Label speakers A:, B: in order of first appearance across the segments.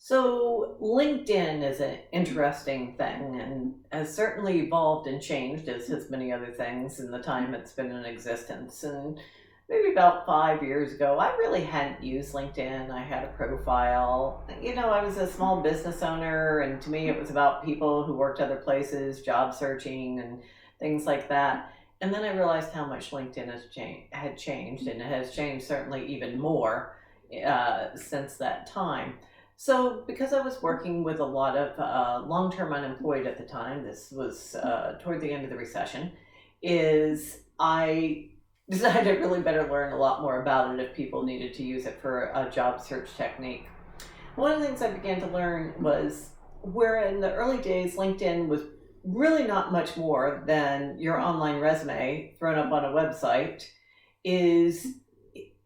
A: So LinkedIn is an interesting thing and has certainly evolved and changed as has many other things in the time it's been in existence. And maybe about 5 years ago, I really hadn't used LinkedIn. I had a profile. I was a small business owner, and to me, it was about people who worked other places, job searching, and things like that. And then I realized how much LinkedIn had changed, and it has changed certainly even more since that time. So, because I was working with a lot of long-term unemployed at the time, this was toward the end of the recession, is I decided I really better learn a lot more about it if people needed to use it for a job search technique. One of the things I began to learn was where in the early days LinkedIn was really not much more than your online resume thrown up on a website, is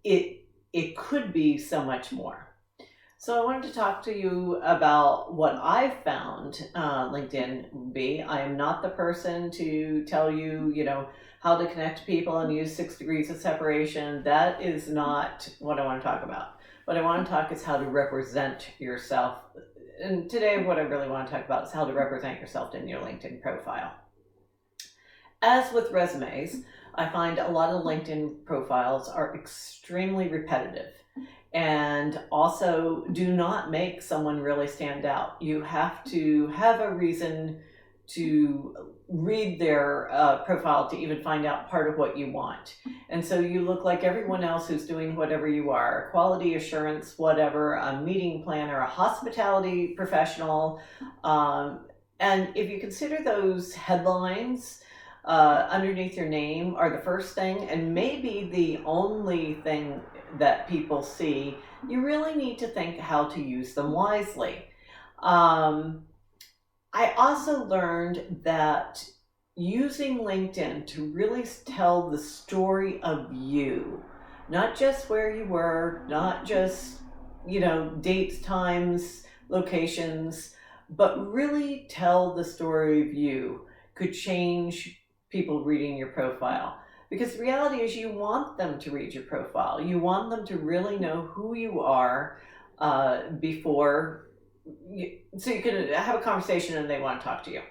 A: it could be so much more. So I wanted to talk to you about what I found LinkedIn would be. I am not the person to tell you, how to connect to people and use 6 degrees of separation. That is not what I want to talk about. What I want to talk is how to represent yourself. And today what I really want to talk about is how to represent yourself in your LinkedIn profile. As with resumes, I find a lot of LinkedIn profiles are extremely repetitive and also do not make someone really stand out. You have to have a reason to read their profile to even find out part of what you want. And so you look like everyone else who's doing whatever you are, quality assurance, whatever, a meeting planner, a hospitality professional. And if you consider those headlines underneath your name are the first thing and maybe the only thing that people see, you really need to think how to use them wisely. I also learned that using LinkedIn to really tell the story of you, not just where you were, not just, dates, times, locations, but really tell the story of you could change people reading your profile. Because the reality is you want them to read your profile. You want them to really know who you are so you can have a conversation and they want to talk to you.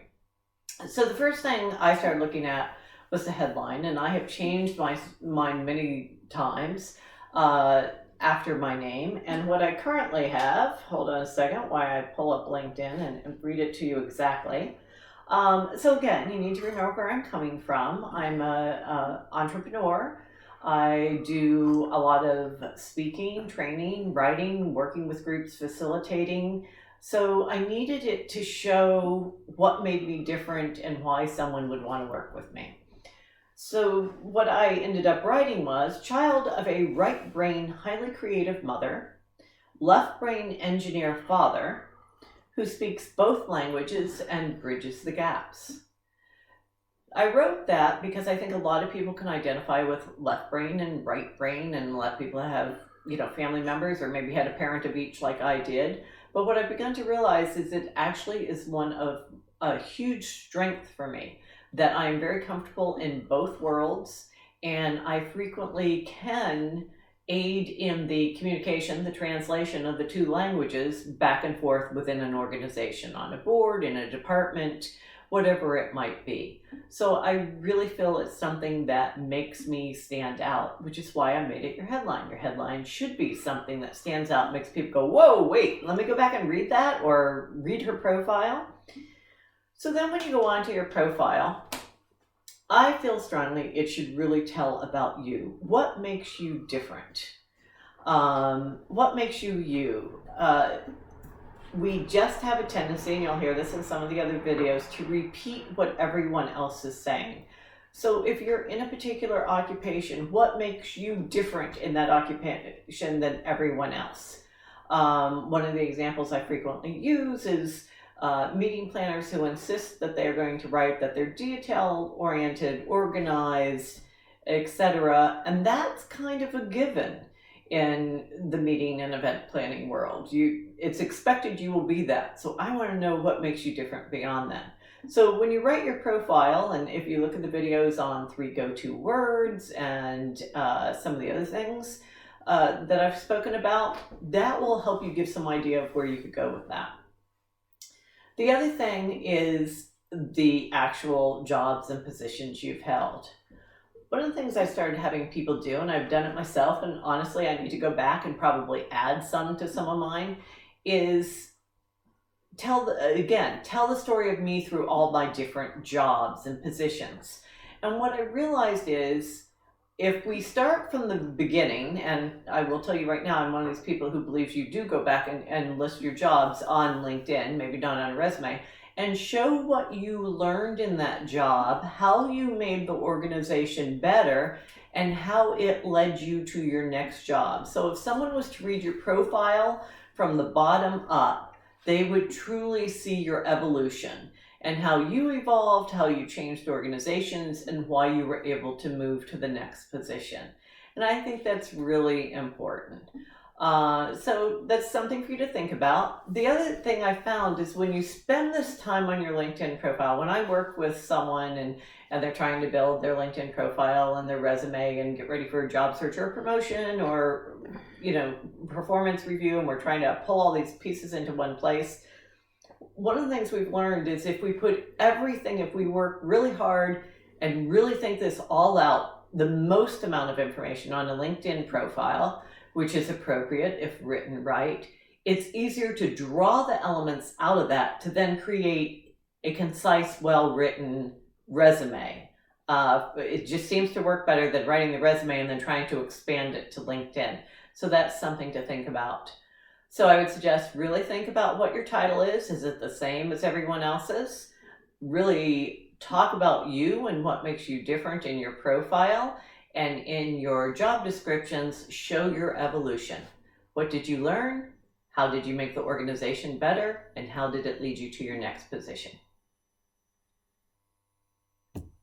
A: So the first thing I started looking at was the headline, and I have changed mine many times after my name. And what I currently have, hold on a second while I pull up LinkedIn and read it to you exactly. So again, you need to remember where I'm coming from. I'm an entrepreneur. I do a lot of speaking, training, writing, working with groups, facilitating. So I needed it to show what made me different and why someone would want to work with me. So what I ended up writing was, child of a right brain, highly creative mother, left brain engineer father, who speaks both languages and bridges the gaps. I wrote that because I think a lot of people can identify with left brain and right brain, and a lot of people have, family members or maybe had a parent of each like I did. But what I've begun to realize is it actually is one of a huge strength for me, that I am very comfortable in both worlds, and I frequently can aid in the communication, the translation of the two languages back and forth within an organization, on a board, in a department, whatever it might be. So I really feel it's something that makes me stand out, which is why I made it your headline. Your headline should be something that stands out, makes people go, whoa, wait, let me go back and read that, or read her profile. So then when you go onto your profile, I feel strongly it should really tell about you. What makes you different? What makes you you? We just have a tendency, and you'll hear this in some of the other videos, to repeat what everyone else is saying. So if you're in a particular occupation, what makes you different in that occupation than everyone else? One of the examples I frequently use is meeting planners who insist that they're going to write that they're detail-oriented, organized, etc. And that's kind of a given in the meeting and event planning world. It's expected you will be that. So I want to know what makes you different beyond that. So when you write your profile, and if you look at the videos on 3 go-to words and some of the other things, that I've spoken about, that will help you give some idea of where you could go with that. The other thing is the actual jobs and positions you've held. One of the things I started having people do, and I've done it myself, and honestly, I need to go back and probably add some to some of mine, is tell the story of me through all my different jobs and positions. And what I realized is, if we start from the beginning, and I will tell you right now, I'm one of these people who believes you do go back and list your jobs on LinkedIn, maybe not on a resume, and show what you learned in that job, how you made the organization better, and how it led you to your next job. So if someone was to read your profile from the bottom up, they would truly see your evolution and how you evolved, how you changed organizations, and why you were able to move to the next position. And I think that's really important. So that's something for you to think about. The other thing I found is when you spend this time on your LinkedIn profile, when I work with someone and they're trying to build their LinkedIn profile and their resume and get ready for a job search or a promotion or, performance review, and we're trying to pull all these pieces into one place, one of the things we've learned is if we work really hard and really think this all out, the most amount of information on a LinkedIn profile, which is appropriate if written right, it's easier to draw the elements out of that to then create a concise, well-written resume. It just seems to work better than writing the resume and then trying to expand it to LinkedIn. So that's something to think about. So I would suggest really think about what your title is. Is it the same as everyone else's? Really talk about you and what makes you different in your profile, and in your job descriptions, show your evolution. What did you learn? How did you make the organization better? And how did it lead you to your next position?